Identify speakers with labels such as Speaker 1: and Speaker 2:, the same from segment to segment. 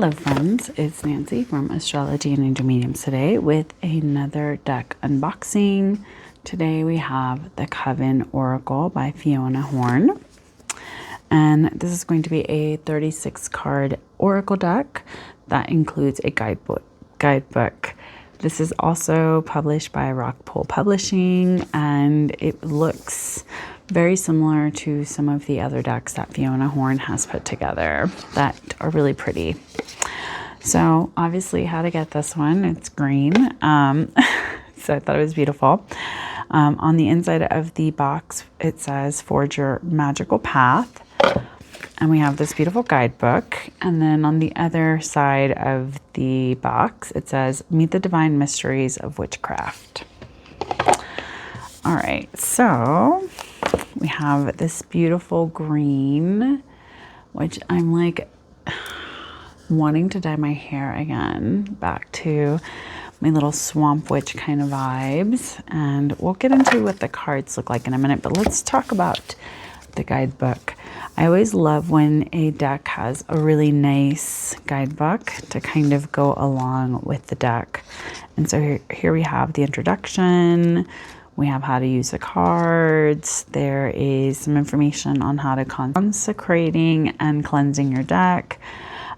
Speaker 1: Hello friends, it's Nancy from Astrology and Angel Mediums today with another deck unboxing. Today we have the Coven Oracle by Fiona Horne. And this is going to be a 36 card oracle deck that includes a guidebook. This is also published by Rockpool Publishing, and it looks very similar to some of the other decks that Fiona Horne has put together that are really pretty. So obviously how to get this one, it's green. So I thought it was beautiful. On the inside of the box, it says Forge Your Magical Path. And we have this beautiful guidebook. And then on the other side of the box, it says Meet the Divine Mysteries of Witchcraft. All right, so we have this beautiful green, which I'm like wanting to dye my hair again, back to my little swamp witch kind of vibes. And we'll get into what the cards look like in a minute, but let's talk about the guidebook. I always love when a deck has a really nice guidebook to kind of go along with the deck. And so here we have the introduction. We have how to use the cards. There is some information on how to consecrating and cleansing your deck.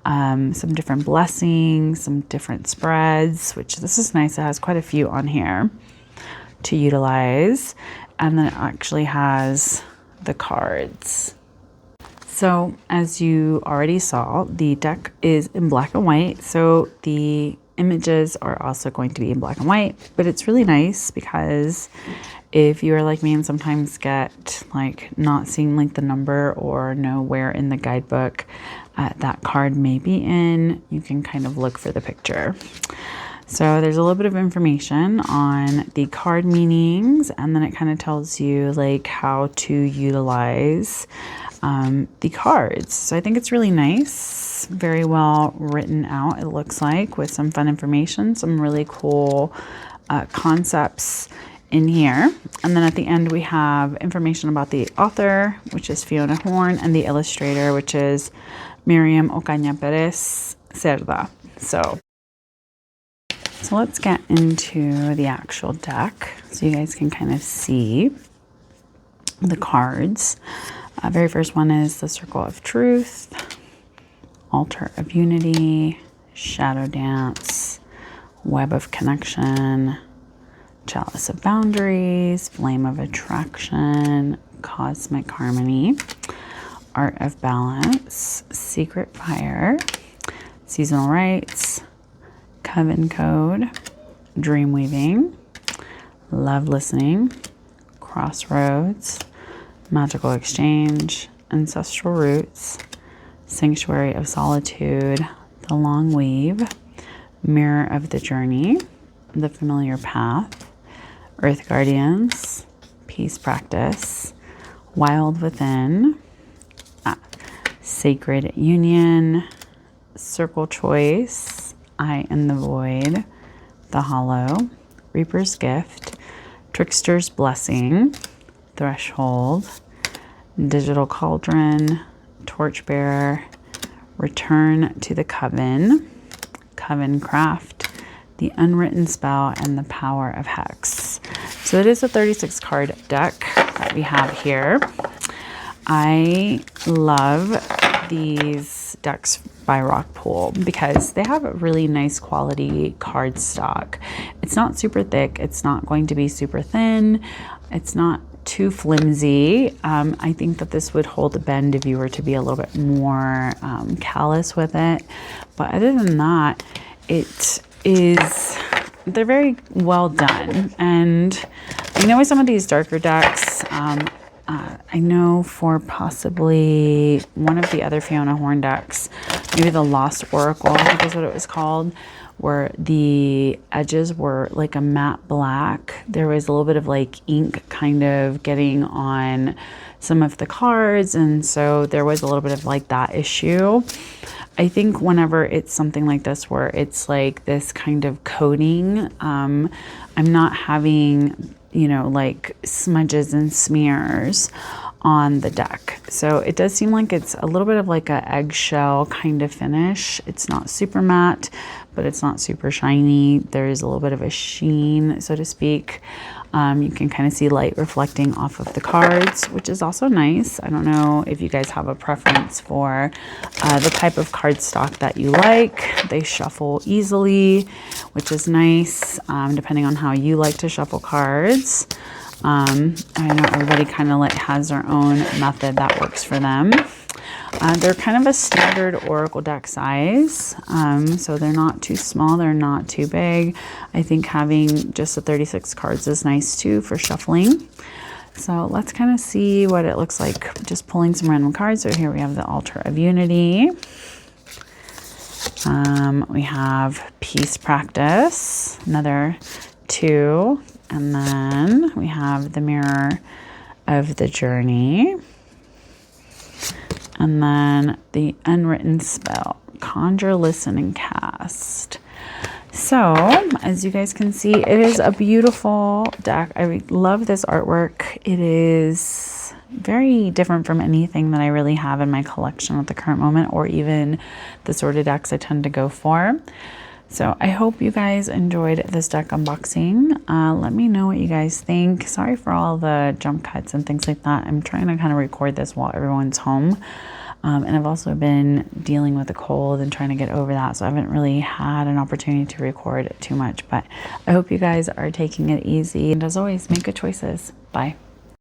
Speaker 1: Some different blessings, some different spreads, which this is nice. It has quite a few on here to utilize. And then it actually has the cards. So as you already saw, the deck is in black and white. So the images are also going to be in black and white, but it's really nice because if you are like me and sometimes get like not seeing like the number or know where in the guidebook that card may be in, you can kind of look for the picture. So there's a little bit of information on the card meanings, and then it kind of tells you like how to utilize the cards. So I think it's really nice, very well written out, it looks like, with some fun information, some really cool concepts in here. And then at the end we have information about the author, which is Fiona Horne, and the illustrator, which is Miriam Ocaña Pérez-Cerdá. So let's get into the actual deck so you guys can kind of see the cards. Very first one is the Circle of Truth, Altar of Unity, Shadow Dance, Web of Connection, Chalice of Boundaries, Flame of Attraction, Cosmic Harmony, Art of Balance, Secret Fire, Seasonal Rites, Coven Code, Dream Weaving, Love Listening, Crossroads, Magical Exchange, Ancestral Roots, Sanctuary of Solitude, The Long Weave, Mirror of the Journey, The Familiar Path, Earth Guardians, Peace Practice, Wild Within, Sacred Union, Circle Choice, I in the Void, The Hollow, Reaper's Gift, Trickster's Blessing, Threshold, Digital Cauldron, Torchbearer, Return to the Coven, Coven Craft, The Unwritten Spell, and The Power of Hex. So it is a 36 card deck that we have here. I love these decks by Rockpool because they have a really nice quality card stock. It's not super thick. It's not going to be super thin. It's not too flimsy. I think that this would hold a bend if you were to be a little bit more callous with it. But other than that, they're very well done. And I know with some of these darker decks, I know for possibly one of the other Fiona Horne decks, maybe the Lost Oracle, I think is what it was called, where the edges were like a matte black. There was a little bit of like ink kind of getting on some of the cards, and so there was a little bit of like that issue. I think whenever it's something like this where it's like this kind of coating, I'm not having, you know, like smudges and smears on the deck. So it does seem like it's a little bit of like a eggshell kind of finish. It's not super matte, but it's not super shiny. There is a little bit of a sheen, so to speak. You can kind of see light reflecting off of the cards, which is also nice. I don't know if you guys have a preference for the type of cardstock that you like. They shuffle easily, which is nice, depending on how you like to shuffle cards. I know everybody kind of like has their own method that works for them. They're kind of a standard Oracle deck size, so they're not too small, they're not too big. I think having just the 36 cards is nice too for shuffling. So let's kind of see what it looks like just pulling some random cards. So here we have the Altar of Unity. We have Peace Practice, another 2, and then we have the Mirror of the Journey. And then the Unwritten Spell, Conjure, Listen, and Cast. So, as you guys can see, it is a beautiful deck. I love this artwork. It is very different from anything that I really have in my collection at the current moment, or even the sort of decks I tend to go for. So I hope you guys enjoyed this deck unboxing. Let me know what you guys think. Sorry for all the jump cuts and things like that. I'm trying to kind of record this while everyone's home. And I've also been dealing with a cold and trying to get over that. So I haven't really had an opportunity to record too much. But I hope you guys are taking it easy. And as always, make good choices. Bye.